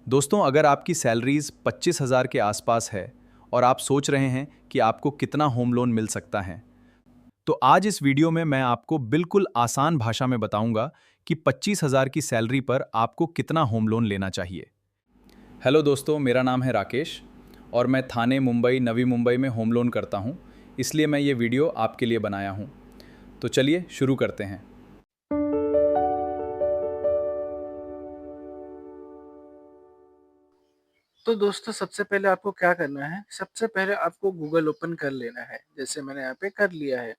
दोस्तों, अगर आपकी सैलरीज 25,000 के आसपास है और आप सोच रहे हैं कि आपको कितना होम लोन मिल सकता है, तो आज इस वीडियो में मैं आपको बिल्कुल आसान भाषा में बताऊंगा कि 25,000 की सैलरी पर आपको कितना होम लोन लेना चाहिए। हेलो दोस्तों, मेरा नाम है राकेश और मैं थाने, मुंबई, नवी मुंबई में होम लोन करता हूं, इसलिए मैं ये वीडियो आपके लिए बनाया हूं। तो चलिए शुरू करते हैं। तो दोस्तों सबसे पहले आपको क्या करना है, सबसे पहले आपको गूगल ओपन कर लेना है। जैसे मैंने यहाँ पे कर लिया है।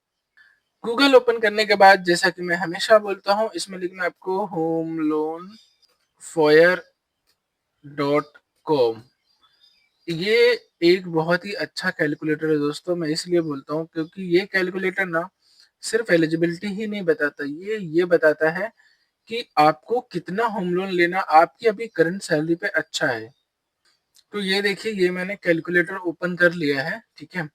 गूगल ओपन करने के बाद जैसा कि मैं हमेशा बोलता हूँ, इसमें लिखना है आपको home loan foyer dot com. ये एक बहुत ही अच्छा कैलकुलेटर है दोस्तों। मैं इसलिए बोलता हूँ क्योंकि ये कैलकुलेटर ना सिर्फ एलिजिबिलिटी ही नहीं बताता, ये बताता है कि आपको कितना होम लोन लेना आपकी अभी करंट सैलरी पे अच्छा है। तो ये देखिए, ये मैंने कैलकुलेटर ओपन कर लिया है। ठीक है,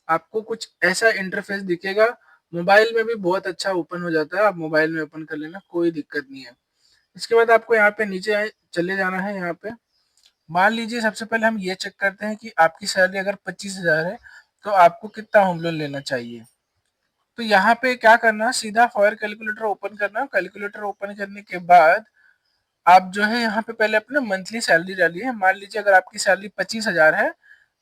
आपको कुछ ऐसा इंटरफेस दिखेगा। मोबाइल में भी बहुत अच्छा ओपन हो जाता है, आप मोबाइल में ओपन कर लेना, कोई दिक्कत नहीं है। इसके बाद आपको यहाँ पे नीचे चले जाना है। यहाँ पे मान लीजिए सबसे पहले हम ये चेक करते हैं कि आपकी सैलरी अगर 25,000 है तो आपको कितना होम लोन लेना चाहिए। तो यहाँ पे क्या करना, सीधा फॉर कैलकुलेटर ओपन करना। कैलकुलेटर ओपन करने के बाद आप जो है यहाँ पे पहले अपना मंथली सैलरी डालिए। मान लीजिए अगर आपकी सैलरी 25,000 है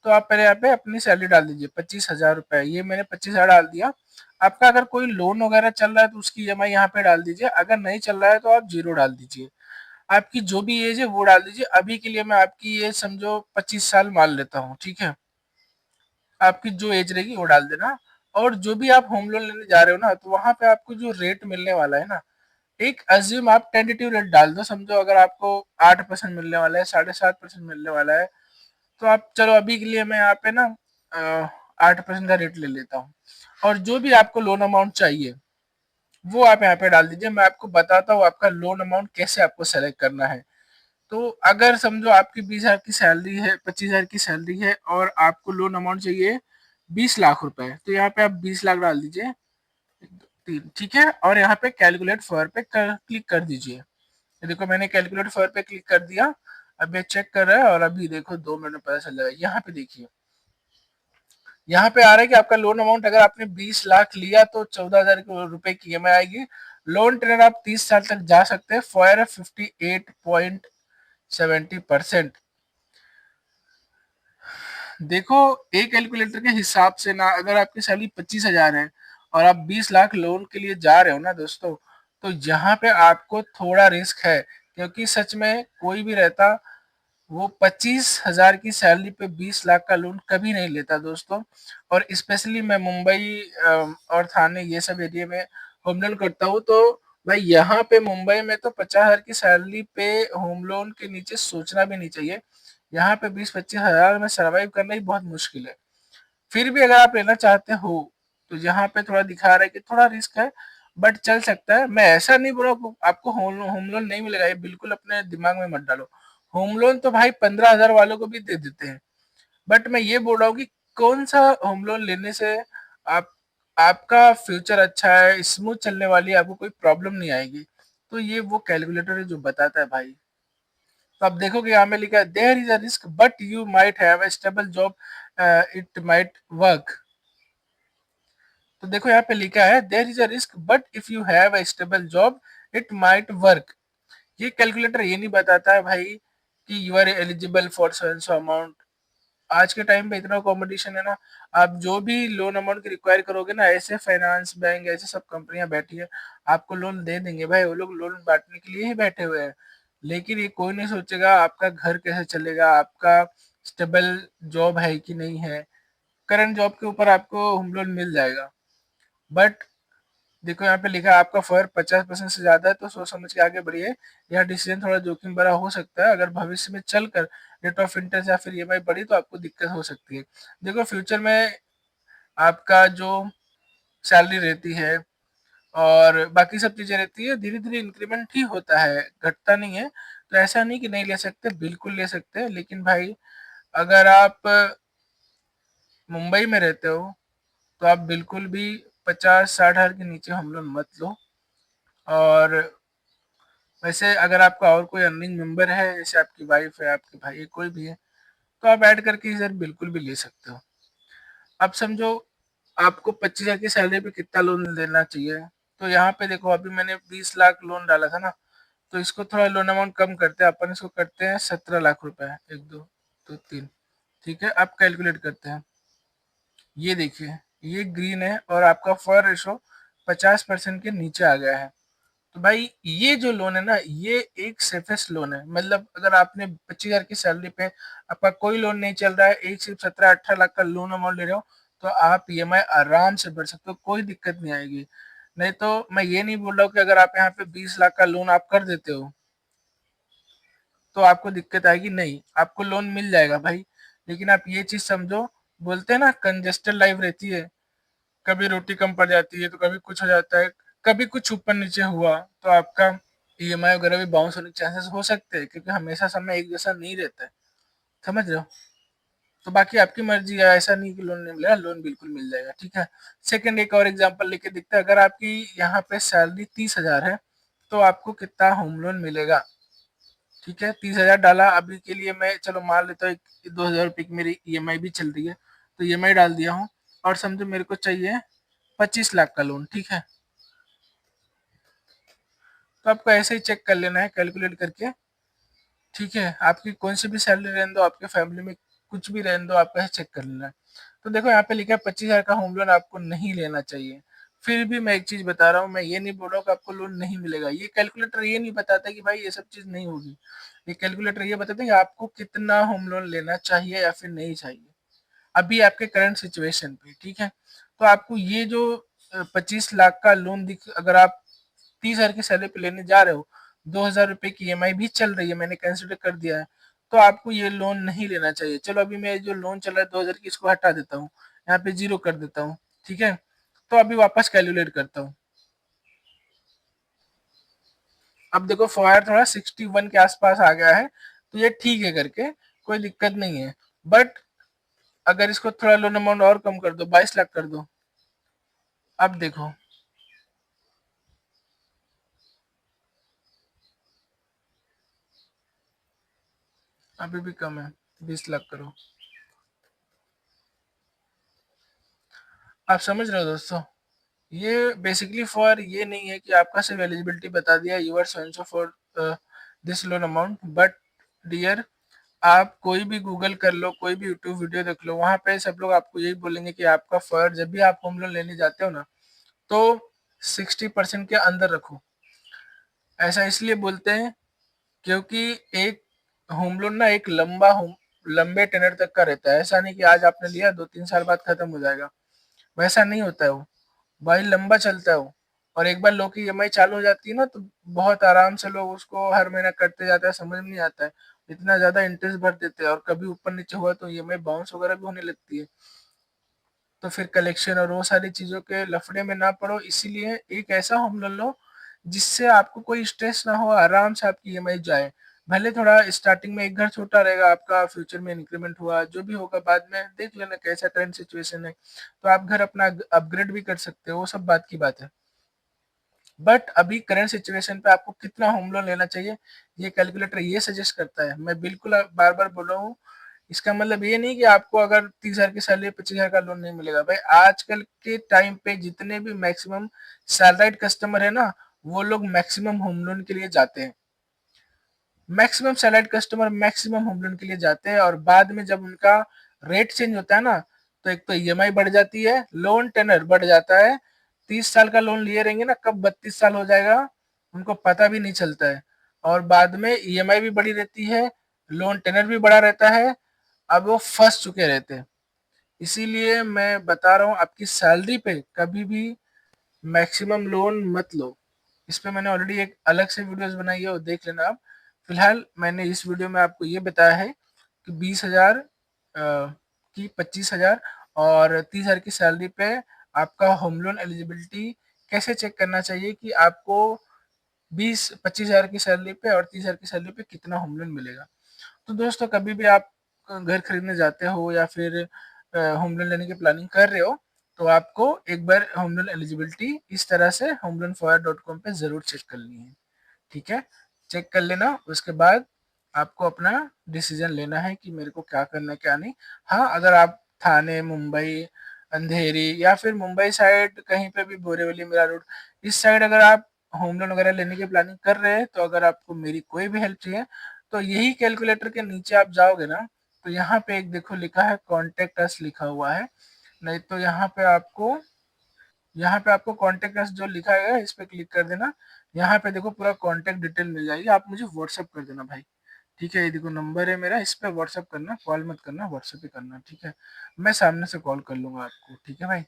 तो आप पहले यहाँ पे अपनी सैलरी डाल दीजिए 25,000 रुपए। ये मैंने 25,000 डाल दिया। आपका अगर कोई लोन वगैरह चल रहा है तो उसकी ईएमआई यहाँ पे डाल दीजिए। अगर नहीं चल रहा है तो आप जीरो डाल दीजिए। आपकी जो भी एज है वो डाल दीजिए। अभी के लिए मैं आपकी एज समझो 25 साल मान लेता हूँ। ठीक है, आपकी जो एज रहेगी वो डाल देना। और जो भी आप होम लोन लेने जा रहे हो ना, तो वहां पे आपको जो रेट मिलने वाला है ना, एक अज्यूम आप टेंटेटिव रेट डाल दो। समझो अगर आपको 8% मिलने वाला है, 7.5% मिलने वाला है, तो आप चलो अभी के लिए मैं यहाँ पे ना 8% का रेट ले लेता हूँ। और जो भी आपको लोन अमाउंट चाहिए वो आप यहाँ पे डाल दीजिए। मैं आपको बताता हूँ आपका लोन अमाउंट कैसे आपको सेलेक्ट करना है। तो अगर समझो आपकी 20,000 की सैलरी है, 25,000 की सैलरी है और आपको लोन अमाउंट चाहिए 20 लाख रुपए, तो यहाँ पे आप 20 लाख डाल दीजिए। ठीक है, और यहाँ पे कैलकुलेट फॉर पे क्लिक कर दीजिए। ये देखो मैंने कैलकुलेट फॉर पे क्लिक कर दिया। अब ये चेक कर रहा है और अभी देखो 2 मिनट में पता चल जाएगा। यहाँ पे देखिए, यहाँ पे आ रहा है कि आपका लोन अमाउंट अगर आपने 20 लाख लिया तो 14,000 रुपए की ईएमआई आएगी। लोन टेनर आप 30 साल तक जा सकते हैं। फॉर 58.70%। देखो, एक कैलकुलेटर के हिसाब से ना, अगर आपकी सैलरी 25,000 है और आप 20 लाख लोन के लिए जा रहे हो ना दोस्तों, तो यहाँ पे आपको थोड़ा रिस्क है। क्योंकि सच में कोई भी रहता वो 25,000 की सैलरी पे 20 लाख का लोन कभी नहीं लेता दोस्तों। और स्पेशली मैं मुंबई और थाने ये सब एरिया में होम लोन करता हूँ। तो भाई यहाँ पे मुंबई में तो 50,000 की सैलरी पे होम लोन के नीचे सोचना भी नहीं चाहिए। यहाँ पे 20-25 हजार में सरवाइव करना ही बहुत मुश्किल है। फिर भी अगर आप लेना चाहते हो तो यहाँ पे थोड़ा दिखा रहा है कि थोड़ा रिस्क है, बट चल सकता है। मैं ऐसा नहीं बोल रहा हूँ आपको होम लोन नहीं मिलेगा, ये बिल्कुल अपने दिमाग में मत डालो। होम लोन तो भाई 15,000 वालों को भी दे देते हैं। बट मैं ये बोल रहा हूँ कि कौन सा होम लोन लेने से आप आपका फ्यूचर अच्छा है, स्मूथ चलने वाली है, आपको कोई प्रॉब्लम नहीं आएगी। तो ये वो कैलकुलेटर है जो बताता है भाई। तो आप देखोगे यहाँ में लिखा है there is a risk but you might have a stable job, it might work. तो देखो यहाँ पे लिखा है there is a risk but if you have a stable job it might work. ये कैलकुलेटर ये नहीं बताता है भाई कि you are eligible for so amount. आज के टाइम पे इतना कंपटीशन है ना, आप जो भी लोन अमाउंट की रिक्वायर करोगे ना, ऐसे फाइनेंस बैंक ऐसे सब कंपनियां बैठी है, आपको लोन दे देंगे भाई। वो लोग लोन बांटने के लिए ही बैठे हुए हैं। लेकिन ये कोई नहीं सोचेगा आपका घर कैसे चलेगा, आपका स्टेबल जॉब है कि नहीं है। करंट जॉब के ऊपर आपको होम लोन मिल जाएगा। बट देखो यहाँ पे लिखा है आपका फर 50% से ज्यादा है तो सोच समझ के आगे बढ़िए। यह डिसीजन थोड़ा जोखिम भरा हो सकता है। अगर भविष्य में चलकर रेट ऑफ इंटरेस्ट या फिर ईएमआई बढ़ी तो आपको दिक्कत हो सकती है। देखो फ्यूचर में आपका जो सैलरी रहती है और बाकी सब चीजें रहती है, धीरे धीरे इंक्रीमेंट ही होता है, घटता नहीं है। तो ऐसा नहीं कि नहीं ले सकते, बिल्कुल ले सकते हैं। लेकिन भाई अगर आप मुंबई में रहते हो तो आप बिल्कुल भी 50-60 हजार के नीचे हम लोग मत लो। और वैसे अगर आपका और कोई अर्निंग मेंबर है, जैसे आपकी वाइफ है, आपके भाई है, कोई भी है, तो आप ऐड करके इधर बिल्कुल भी ले सकते हो। अब समझो आपको 25,000 की सैलरी पे कितना लोन लेना चाहिए, तो यहाँ पे देखो अभी मैंने 20 लाख लोन डाला था ना, तो इसको थोड़ा लोन अमाउंट कम करते हैं, अपन इसको करते हैं 17 लाख रुपए, 1 2 2 3, ठीक है। आप कैलकुलेट करते हैं, ये देखिए ये ग्रीन है और आपका फॉर रेशो 50% के नीचे आ गया है। तो भाई ये जो लोन है ना, ये एक सेफेस्ट लोन है। मतलब अगर आपने 25,000 की सैलरी पे आपका कोई लोन नहीं चल रहा है, एक सिर्फ 17-18 लाख का लोन अमाउंट ले रहे हो, तो आप ईएमआई आराम से भर सकते हो, कोई दिक्कत नहीं आएगी। नहीं तो मैं ये नहीं बोल रहा हूँ कि अगर आप यहाँ पे 20 लाख का लोन आप कर देते हो तो आपको दिक्कत आएगी, नहीं, आपको लोन मिल जाएगा भाई। लेकिन आप ये चीज समझो, बोलते हैं ना कंजेस्टेड लाइफ रहती है, कभी रोटी कम पड़ जाती है, तो कभी कुछ हो जाता है, कभी कुछ ऊपर नीचे हुआ, तो आपका ईएमआई वगैरह भी बाउंस होने के चांसेस हो सकते हैं, क्योंकि हमेशा समय एक जैसा नहीं रहता है, समझ रहे हो। तो बाकी आपकी मर्जी है, ऐसा नहीं कि लोन नहीं मिलेगा, लोन बिल्कुल मिल जाएगा, ठीक है। सेकंड एक और एग्जांपल लेके देखते हैं, अगर आपकी यहाँ पे सैलरी 30,000 है, तो आपको कितना होम लोन मिलेगा, ठीक है। 30,000 डाला, अभी के लिए मैं चलो मान लेता हूँ 2,000 रुपये की मेरी ईएमआई भी चल रही है, तो ईएमआई डाल दिया हूँ, और समझो मेरे को चाहिए 25 लाख का लोन, ठीक है। तो आपको ऐसे ही चेक कर लेना है कैलकुलेट करके, ठीक है। आपकी कौन सी भी सैलरी रहने दो, आपके फैमिली में कुछ भी रहने दो, आपको ऐसे चेक कर लेना है। तो देखो यहाँ पे लिखा है 25,000 का होम लोन आपको नहीं लेना चाहिए। फिर भी मैं एक चीज बता रहा हूँ, मैं ये नहीं बोल रहा हूँ कि आपको लोन नहीं मिलेगा। ये कैलकुलेटर ये नहीं बताता कि भाई ये सब चीज नहीं होगी। ये कैलकुलेटर ये बताता है कि आपको कितना होम लोन लेना चाहिए या फिर नहीं चाहिए, अभी आपके करंट सिचुएशन पे, ठीक है। तो आपको ये जो 25 लाख का लोन दिख, अगर आप 30,000 की सैलरी पे लेने जा रहे हो, 2,000 रुपए की ईएमआई भी चल रही है, मैंने कंसिडर कर दिया है, तो आपको ये लोन नहीं लेना चाहिए। चलो अभी मैं जो लोन चल रहा है 2,000 की, इसको हटा देता हूँ, यहाँ पे जीरो कर देता हूँ, ठीक है। तो अभी वापस कैलकुलेट करता हूँ। अब देखो फायर थोड़ा 61 के आसपास आ गया है, तो ये ठीक है करके, कोई दिक्कत नहीं है। बट अगर इसको थोड़ा लोन अमाउंट और कम कर दो, 22 लाख कर दो, अब देखो अभी भी कम है, 20 लाख करो। आप समझ रहे हो दोस्तों, ये बेसिकली फॉर ये नहीं है कि आपका सिर्फ एलिजिबिलिटी बता दिया you are so for this loan amount, but dear, आप कोई भी गूगल कर लो, कोई भी यूट्यूब वीडियो देख लो, वहां पे सब लोग आपको यही बोलेंगे कि आपका फॉर जब भी आप होम लोन लेने जाते हो ना, तो 60% के अंदर रखो। ऐसा इसलिए बोलते हैं क्योंकि एक होम लोन ना एक लंबे टेनर तक का रहता है। ऐसा नहीं कि आज आपने लिया 2-3 साल बाद खत्म हो जाएगा, वैसा नहीं होता है वो भाई, लंबा चलता है वो। और एक बार लोग की ईएमआई चालू हो जाती है ना, तो बहुत आराम से लोग उसको हर महीना करते जाते हैं, समझ में नहीं आता है, इतना ज्यादा इंटरेस्ट भर देते हैं, और कभी ऊपर नीचे हुआ तो ईएमआई बाउंस वगैरह भी होने लगती है। तो फिर कलेक्शन और वो सारी चीजों के लफड़े में ना पड़ो, इसीलिए एक ऐसा होम लोन लो जिससे आपको कोई स्ट्रेस ना हो, आराम से आपकी ईएमआई जाए। भले थोड़ा स्टार्टिंग में एक घर छोटा रहेगा आपका, फ्यूचर में इंक्रीमेंट हुआ जो भी होगा बाद में देख लेना कैसा करंट सिचुएशन है, तो आप घर अपना अपग्रेड भी कर सकते हो, वो सब बात की बात है। बट अभी करंट सिचुएशन पे आपको कितना होम लोन लेना चाहिए, ये कैलकुलेटर ये सजेस्ट करता है। मैं बिल्कुल बार बार बोल रहा हूँ, इसका मतलब ये नहीं कि आपको अगर 30,000 की सैलरी 25,000 का लोन नहीं मिलेगा। भाई आजकल के टाइम पे जितने भी मैक्सिमम सैलराइड कस्टमर है ना, वो लोग मैक्सिमम होम लोन के लिए जाते हैं। Maximum salaried customer maximum home loan के लिए जाते हैं, और बाद में जब उनका रेट चेंज होता है ना, तो एक तो ईएमआई बढ़ जाती है, लोन टेनर बढ़ जाता है। 30 साल का लोन लिए रहेंगे ना, कब 32 साल हो जाएगा उनको पता भी नहीं चलता है। और बाद में ईएमआई भी बढ़ी रहती है, लोन टेनर भी बढ़ा रहता है, अब वो फंस चुके रहते हैं। इसीलिए मैं बता रहा हूँ, आपकी सैलरी पे कभी भी मैक्सिमम लोन मत लो। इस पे मैंने ऑलरेडी एक अलग से वीडियोस बनाई है, वो देख लेना आप। फिलहाल मैंने इस वीडियो में आपको ये बताया है कि 20,000 की 25,000 और 30,000 की सैलरी पे आपका होम लोन एलिजिबिलिटी कैसे चेक करना चाहिए, कि आपको 20-25,000 की सैलरी पे और 30,000 की सैलरी पे कितना होम लोन मिलेगा। तो दोस्तों कभी भी आप घर खरीदने जाते हो या फिर होम लोन लेने की प्लानिंग कर रहे हो, तो आपको एक बार होम लोन एलिजिबिलिटी इस तरह से homeloanfoyer.com पे जरूर चेक करनी है, ठीक है। चेक कर लेना। उसके बाद आपको अपना डिसीजन लेना है कि मेरे को क्या करना है क्या नहीं। हाँ, अगर आप थाने, मुंबई, अंधेरी या फिर मुंबई साइड कहीं पे भी बोरीवली, मीरा रोड, इस साइड अगर आप होम लोन वगैरह लेने की प्लानिंग कर रहे हैं, तो अगर आपको मेरी कोई भी हेल्प चाहिए तो यही कैलकुलेटर के नीचे आप जाओगे ना, तो यहाँ पे एक देखो लिखा है कॉन्टेक्ट अस लिखा हुआ है। नहीं तो यहाँ पे आपको कॉन्टेक्ट अस जो लिखा है इस पे क्लिक कर देना। यहाँ पे देखो पूरा कॉन्टेक्ट डिटेल मिल जाएगी, आप मुझे व्हाट्सअप कर देना भाई। ठीक है, ये देखो नंबर है मेरा, इस पे व्हाट्सअप करना, कॉल मत करना, व्हाट्सअप ही करना। ठीक है, मैं सामने से कॉल कर लूंगा आपको। ठीक है भाई,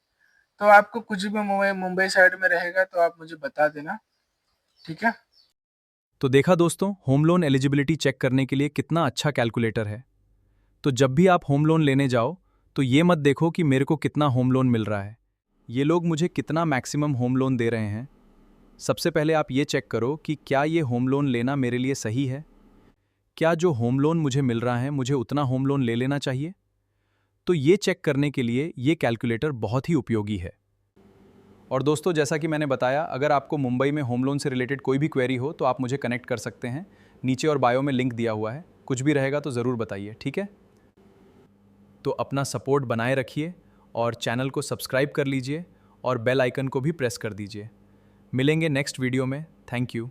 तो आपको कुछ भी मुंबई मुंबई साइड में रहेगा तो आप मुझे बता देना। ठीक है। तो देखा दोस्तों, होम लोन एलिजिबिलिटी चेक करने के लिए कितना अच्छा कैलकुलेटर है। तो जब भी आप होम लोन लेने जाओ तो ये मत देखो कि मेरे को कितना होम लोन मिल रहा है, ये लोग मुझे कितना मैक्सिमम होम लोन दे रहे हैं। सबसे पहले आप ये चेक करो कि क्या ये होम लोन लेना मेरे लिए सही है। क्या जो होम लोन मुझे मिल रहा है मुझे उतना होम लोन ले लेना चाहिए। तो ये चेक करने के लिए ये कैलकुलेटर बहुत ही उपयोगी है। और दोस्तों, जैसा कि मैंने बताया, अगर आपको मुंबई में होम लोन से रिलेटेड कोई भी क्वेरी हो तो आप मुझे कनेक्ट कर सकते हैं। नीचे और बायो में लिंक दिया हुआ है, कुछ भी रहेगा तो ज़रूर बताइए। ठीक है, तो अपना सपोर्ट बनाए रखिए और चैनल को सब्सक्राइब कर लीजिए और बेल आइकन को भी प्रेस कर दीजिए। मिलेंगे नेक्स्ट वीडियो में। Thank you.